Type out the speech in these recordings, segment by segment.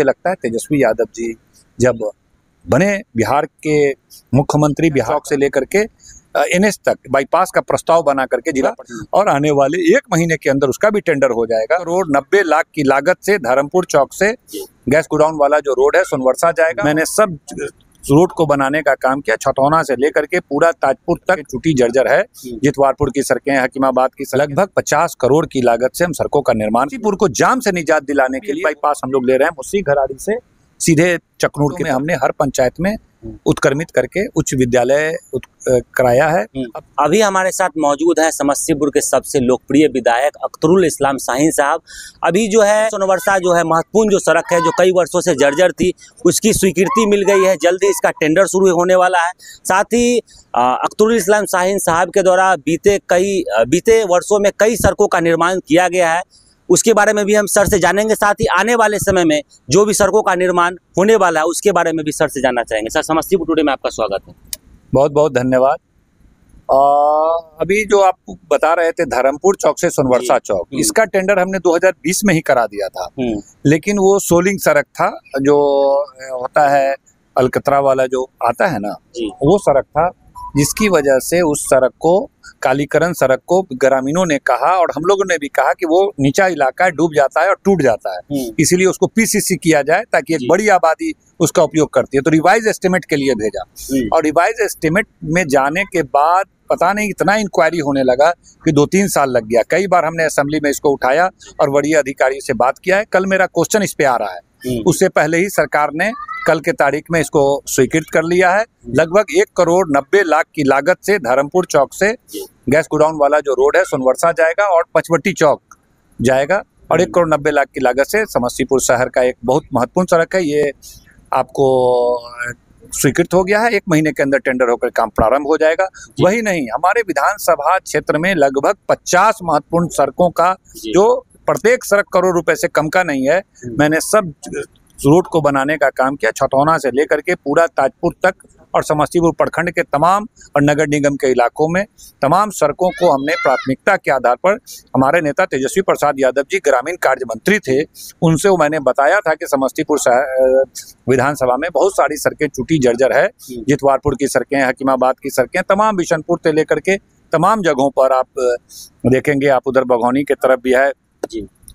मुझे लगता है तेजस्वी यादव जी जब बने बिहार के मुख्यमंत्री, बिहार से लेकर के एनएच तक बाईपास का प्रस्ताव बना करके जिला, और आने वाले 1 महीने के अंदर उसका भी टेंडर हो जाएगा। करोड़ 90 लाख की लागत से धर्मपुर चौक से गैस गोडाउन वाला जो रोड है सोनवर्षा जाएगा। मैंने सब रोड को बनाने का काम किया, छतौना से लेकर के पूरा ताजपुर तक टूटी जर्जर है। जितवारपुर की सड़कें, हकीमाबाद की लगभग 50 करोड़ की लागत से हम सड़कों का निर्माण, समस्तीपुर को जाम से निजात दिलाने के लिए बाईपास हम लोग ले रहे हैं। मुस्सी घराड़ी से सीधे चकनूर में हमने हर पंचायत में उत्क्रमित करके उच्च विद्यालय कराया है। अभी हमारे साथ मौजूद है समस्तीपुर के सबसे लोकप्रिय विधायक अख्तरुल इस्लाम शाहीन साहब। अभी जो है सोनवर्षा जो है महत्वपूर्ण जो सड़क है जो कई वर्षों से जर्जर थी, उसकी स्वीकृति मिल गई है। जल्दी इसका टेंडर शुरू होने वाला है। साथ ही अख्तरुल इस्लाम शाहीन साहब के द्वारा बीते वर्षों में कई सड़कों का निर्माण किया गया है, उसके बारे में भी हम सर से जानेंगे। साथ ही आने वाले समय में जो भी सड़कों का निर्माण होने वाला है उसके बारे में भी सर से जानना चाहेंगे। सर, समस्तीपुर टुडे में आपका स्वागत है। बहुत बहुत धन्यवाद। अभी जो आप बता रहे थे धर्मपुर चौक से सोनवर्षा चौक, इसका टेंडर हमने 2020 में ही करा दिया था, लेकिन वो सोलिंग सड़क था, जो होता है अलकतरा वाला जो आता है ना, वो सड़क था, जिसकी वजह से उस सड़क को कालीकरण सड़क को ग्रामीणों ने कहा और हम लोगों ने भी कहा कि वो नीचा इलाका है, डूब जाता है और टूट जाता है, इसीलिए उसको पीसीसी किया जाए ताकि एक बड़ी आबादी उसका उपयोग करती है। तो रिवाइज एस्टिमेट के लिए भेजा, और रिवाइज एस्टिमेट में जाने के बाद पता नहीं इतना इंक्वायरी होने लगा कि 2-3 साल लग गया। कई बार हमने असेंबली में इसको उठाया और वरीय अधिकारी से बात किया है। कल मेरा क्वेश्चन इस पे आ रहा है, उससे पहले ही सरकार ने कल के तारीख में इसको स्वीकृत कर लिया है। लगभग 1 करोड़ 90 लाख की लागत से धर्मपुर चौक से गैस गोडाउन वाला जो रोड है सोनवर्षा जाएगा और पचवटी चौक जाएगा, और 1 करोड़ 90 लाख की लागत से समस्तीपुर शहर का एक बहुत महत्वपूर्ण सड़क है। ये आपको स्वीकृत हो गया है। 1 महीने के अंदर टेंडर होकर काम प्रारंभ हो जाएगा। वही नहीं, हमारे विधानसभा क्षेत्र में लगभग 50 महत्वपूर्ण सड़कों का, जो प्रत्येक सड़क करोड़ रुपए से कम का नहीं है, मैंने सब रोड को बनाने का काम किया। छतौना से लेकर के पूरा ताजपुर तक और समस्तीपुर प्रखंड के तमाम और नगर निगम के इलाकों में तमाम सड़कों को हमने प्राथमिकता के आधार पर, हमारे नेता तेजस्वी प्रसाद यादव जी ग्रामीण कार्य मंत्री थे, उनसे वो मैंने बताया था कि समस्तीपुर विधानसभा में बहुत सारी सड़कें टूटी जर्जर है। जितवारपुर की सड़कें, हकीमाबाद की सड़कें, तमाम बिशनपुर से लेकर के तमाम जगहों पर आप देखेंगे, आप उधर बघौनी की तरफ भी है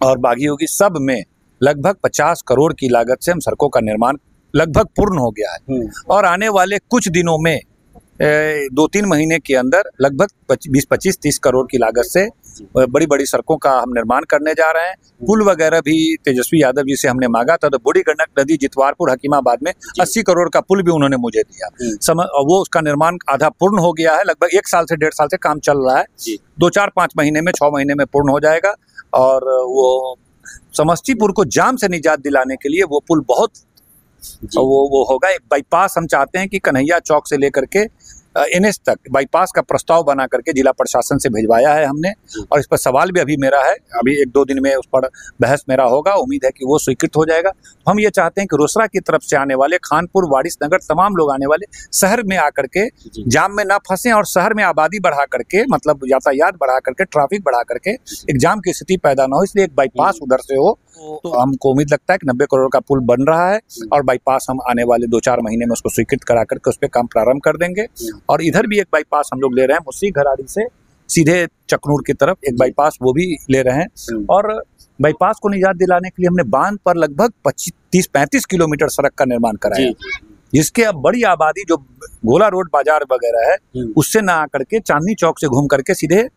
और बागी होगी, सब में लगभग 50 करोड़ की लागत से हम सड़कों का निर्माण लगभग पूर्ण हो गया है। और आने वाले कुछ दिनों में 2-3 महीने के अंदर लगभग 20-25-30 करोड़ की लागत से बड़ी बड़ी सड़कों का हम निर्माण करने जा रहे हैं। पुल वगैरह भी तेजस्वी यादव जी से हमने मांगा था, तो बूढ़ी गंडक नदी जितवारपुर हकीमाबाद में 80 करोड़ का पुल भी उन्होंने मुझे दिया। वो उसका निर्माण आधा पूर्ण हो गया है। लगभग 1 साल से 1.5 साल से काम चल रहा है। 2-4-5 महीने में, 6 महीने में पूर्ण हो जाएगा। और वो समस्तीपुर को जाम से निजात दिलाने के लिए वो पुल बहुत वो होगा। एक बाईपास हम चाहते हैं कि कन्हैया चौक से लेकर के एनएच तक बाईपास का प्रस्ताव बना करके जिला प्रशासन से भिजवाया है हमने, और इस पर सवाल भी अभी मेरा है। अभी 1-2 दिन में उस पर बहस मेरा होगा, उम्मीद है कि वो स्वीकृत हो जाएगा। हम ये चाहते हैं कि रोसड़ा की तरफ से आने वाले, खानपुर, वारिसनगर, तमाम लोग आने वाले शहर में आकर के जाम में ना फंसे, और शहर में आबादी बढ़ा करके, मतलब यातायात बढ़ा करके, ट्रैफिक बढ़ा करके एक जाम की स्थिति पैदा ना हो, इसलिए एक बाईपास उधर से हो। तो हमको उम्मीद लगता है कि 90 करोड़ का पुल बन रहा है, और बाईपास हम आने वाले 2-4 महीने में उसको स्वीकृत करा करके उस पर काम प्रारंभ कर देंगे। और इधर भी एक बाईपास हम लोग ले रहे हैं, मुस्सी घराड़ी से सीधे चकनूर की तरफ एक बाईपास, वो भी ले रहे हैं। और बाईपास को निजात दिलाने के लिए हमने बांध पर लगभग 30-35 किलोमीटर सड़क का निर्माण कराया, जिसके अब बड़ी आबादी जो गोला रोड बाजार वगैरह है उससे ना आकर के चांदनी चौक से घूम करके सीधे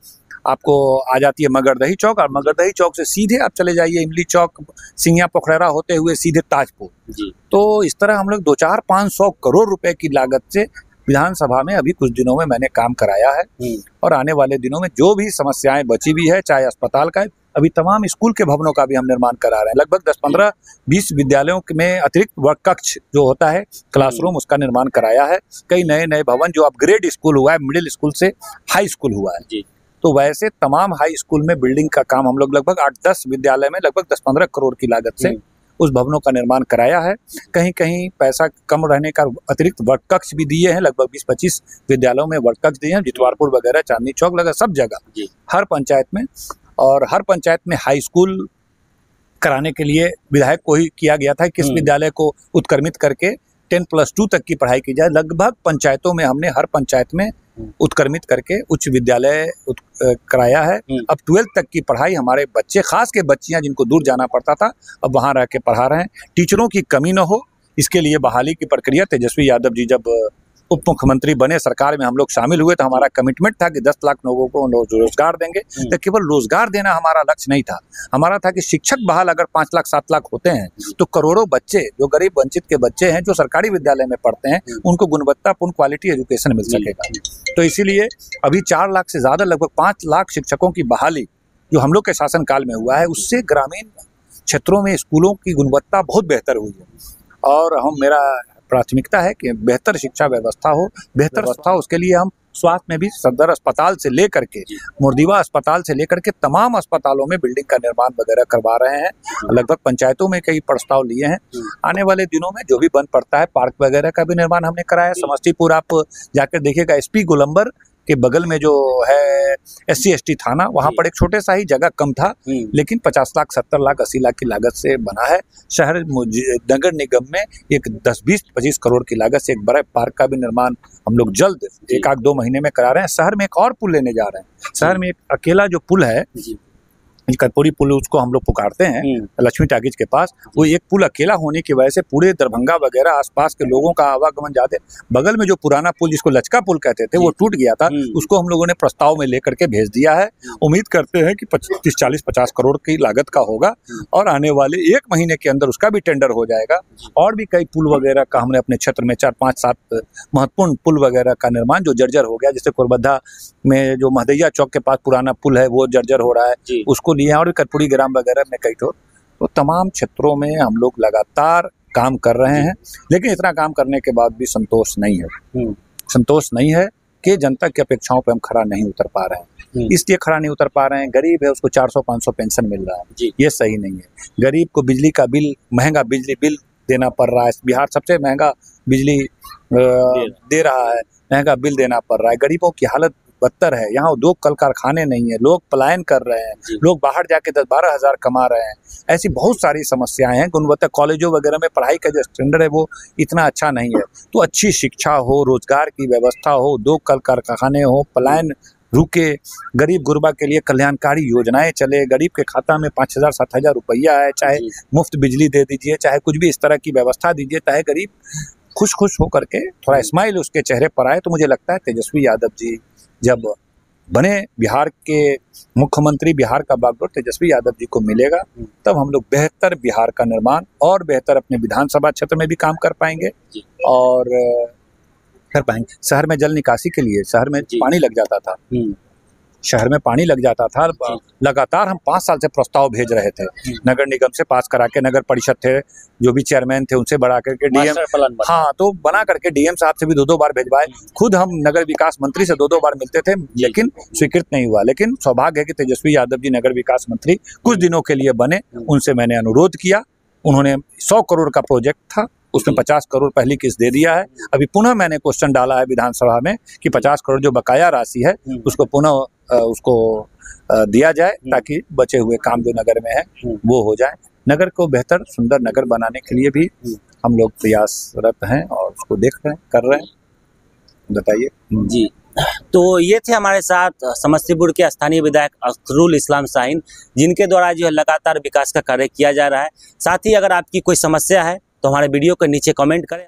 आपको आ जाती है मगरदही चौक, और मगरदही चौक से सीधे आप चले जाइए इमली चौक, सिंगिया पोखरेरा होते हुए सीधे ताजपुर। तो इस तरह हम लोग 200-500 करोड़ रुपए की लागत से विधानसभा में अभी कुछ दिनों में मैंने काम कराया है। और आने वाले दिनों में जो भी समस्याएं बची भी है, चाहे अस्पताल का है, अभी तमाम स्कूल के भवनों का भी हम निर्माण करा रहे हैं। लगभग 10-15-20 विद्यालयों में अतिरिक्त वर्ग कक्ष जो होता है, क्लासरूम, उसका निर्माण कराया है। कई नए भवन जो अपग्रेड स्कूल हुआ है, मिडिल स्कूल से हाई स्कूल हुआ है, तो वैसे तमाम हाई स्कूल में बिल्डिंग का काम हम लोग लगभग 8-10 विद्यालय में लगभग 10-15 करोड़ की लागत से उस भवनों का निर्माण कराया है। कहीं कहीं पैसा कम रहने का अतिरिक्त वर्ग कक्ष भी दिए हैं, लगभग 20-25 विद्यालयों में वर्ग कक्ष दिए हैं, जितवारपुर वगैरह, चांदनी चौक, लगा सब जगह, हर पंचायत में। और हर पंचायत में हाई स्कूल कराने के लिए विधायक को ही किया गया था कि इस विद्यालय को उत्क्रमित करके 10+2 तक की पढ़ाई की जाए। लगभग पंचायतों में हमने हर पंचायत में उत्क्रमित करके उच्च विद्यालय कराया है। अब 12th तक की पढ़ाई हमारे बच्चे, खास के बच्चियां जिनको दूर जाना पड़ता था, अब वहां रह के पढ़ा रहे हैं। टीचरों की कमी न हो, इसके लिए बहाली की प्रक्रिया, तेजस्वी यादव जी जब उप मुख्यमंत्री बने, सरकार में हम लोग शामिल हुए तो हमारा कमिटमेंट था कि 10 लाख लोगों को रोजगार देंगे। तो केवल रोजगार देना हमारा लक्ष्य नहीं था, हमारा था कि शिक्षक बहाल अगर 5 लाख 7 लाख होते हैं तो करोड़ों बच्चे जो गरीब वंचित के बच्चे हैं, जो सरकारी विद्यालय में पढ़ते हैं, उनको गुणवत्तापूर्ण क्वालिटी एजुकेशन मिल सकेगा। तो इसीलिए अभी 4 लाख से ज्यादा, लगभग 5 लाख शिक्षकों की बहाली जो हम लोग के शासनकाल में हुआ है, उससे ग्रामीण क्षेत्रों में स्कूलों की गुणवत्ता बहुत बेहतर हुई है। और मेरा प्राथमिकता है कि बेहतर शिक्षा व्यवस्था हो, बेहतर व्यवस्था हो। उसके लिए हम स्वास्थ्य में भी सदर अस्पताल से लेकर के मुर्दीवा अस्पताल से लेकर के तमाम अस्पतालों में बिल्डिंग का निर्माण वगैरह करवा रहे हैं। लगभग पंचायतों में कई प्रस्ताव लिए हैं। आने वाले दिनों में जो भी बन पड़ता है, पार्क वगैरह का भी निर्माण हमने कराया। समस्तीपुर आप जाकर देखिएगा, एसपी गोलंबर के बगल में जो है SC ST थाना, वहां पर एक छोटे सा ही जगह कम था, लेकिन 50 लाख 70 लाख 80 लाख की लागत से बना है। शहर नगर निगम में एक 10-20-25 करोड़ की लागत से एक बड़ा पार्क का भी निर्माण हम लोग जल्द 1-2 महीने में करा रहे हैं। शहर में एक और पुल लेने जा रहे हैं। शहर में एक अकेला जो पुल है, कर्पूरी पुल उसको हम लोग पुकारते हैं, लक्ष्मी टाकीज के पास, वो एक पुल अकेला होने की वजह से पूरे दरभंगा वगैरह आसपास के लोगों का आवागमन ज्यादा। बगल में जो पुराना पुल जिसको लचका पुल कहते थे, वो टूट गया था, उसको हम लोगों ने प्रस्ताव में लेकर के भेज दिया है। उम्मीद करते हैं कि 30-40-50 करोड़ की लागत का होगा और आने वाले 1 महीने के अंदर उसका भी टेंडर हो जाएगा। और भी कई पुल वगैरह का हमने अपने क्षेत्र में 4-5-7 महत्वपूर्ण पुल वगैरह का निर्माण जो जर्जर हो गया, जैसे कोरबद्धा में जो महदैया चौक के पास पुराना पुल है वो जर्जर हो रहा है, उसको लिए हैं। और कर्पूरी ग्राम वगैरह में कई तो तमाम क्षेत्रों में हम लोग लगातार काम कर रहे हैं। लेकिन इतना काम करने के बाद भी संतोष नहीं है। संतोष नहीं है कि जनता की अपेक्षाओं पे हम खरा नहीं उतर पा रहे हैं। इसलिए खरा नहीं उतर पा रहे हैं, गरीब है उसको 400-500 पेंशन मिल रहा है, ये सही नहीं है। गरीब को बिजली का बिल, महंगा बिजली बिल देना पड़ रहा है। बिहार सबसे महंगा बिजली दे रहा है, महंगा बिल देना पड़ रहा है। गरीबों की हालत बदतर है। यहाँ उद्योग कल कारखाने नहीं है, लोग पलायन कर रहे हैं, लोग बाहर जाके 10-12 हज़ार कमा रहे हैं। ऐसी बहुत सारी समस्याएं हैं। गुणवत्ता कॉलेजों वगैरह में पढ़ाई का जो स्टैंडर्ड है वो इतना अच्छा नहीं है। तो अच्छी शिक्षा हो, रोजगार की व्यवस्था हो, उद्योग कल कारखाने हो, पलायन रुके, गरीब गुरबा के लिए कल्याणकारी योजनाएं चले, गरीब के खाता में 5,000-7,000 रुपया है, चाहे मुफ्त बिजली दे दीजिए, चाहे कुछ भी इस तरह की व्यवस्था दीजिए, चाहे गरीब खुश हो करके थोड़ा स्माइल उसके चेहरे पर आए। तो मुझे लगता है तेजस्वी यादव जी जब बने बिहार के मुख्यमंत्री, बिहार का बागडोर तेजस्वी यादव जी को मिलेगा, तब हम लोग बेहतर बिहार का निर्माण और बेहतर अपने विधानसभा क्षेत्र में भी काम कर पाएंगे और कर पाएंगे। शहर में जल निकासी के लिए शहर में पानी लग जाता था, शहर में पानी लग जाता था। लगातार हम 5 साल से प्रस्ताव भेज रहे थे, नगर निगम से पास करा के, नगर परिषद थे जो भी चेयरमैन थे उनसे बढ़ा करके डीएम, हाँ तो बना करके डीएम साहब से भी 2-2 बार भेजवाए। खुद हम नगर विकास मंत्री से 2-2 बार मिलते थे, लेकिन स्वीकृत नहीं हुआ। लेकिन सौभाग्य है कि तेजस्वी यादव जी नगर विकास मंत्री कुछ दिनों के लिए बने, उनसे मैंने अनुरोध किया। उन्होंने 100 करोड़ का प्रोजेक्ट था, उसमें 50 करोड़ पहली किस्त दे दिया है। अभी पुनः मैंने क्वेश्चन डाला है विधानसभा में कि 50 करोड़ जो बकाया राशि है उसको पुनः उसको दिया जाए, ताकि बचे हुए काम जो नगर में है वो हो जाए। नगर को बेहतर सुंदर नगर बनाने के लिए भी हम लोग प्रयासरत हैं और उसको देख रहे हैं, कर रहे हैं। बताइए जी। तो ये थे हमारे साथ समस्तीपुर के स्थानीय विधायक अख्तरुल इस्लाम शाहीन, जिनके द्वारा जो है लगातार विकास का कार्य किया जा रहा है। साथ ही अगर आपकी कोई समस्या है तो हमारे वीडियो के नीचे कमेंट करें।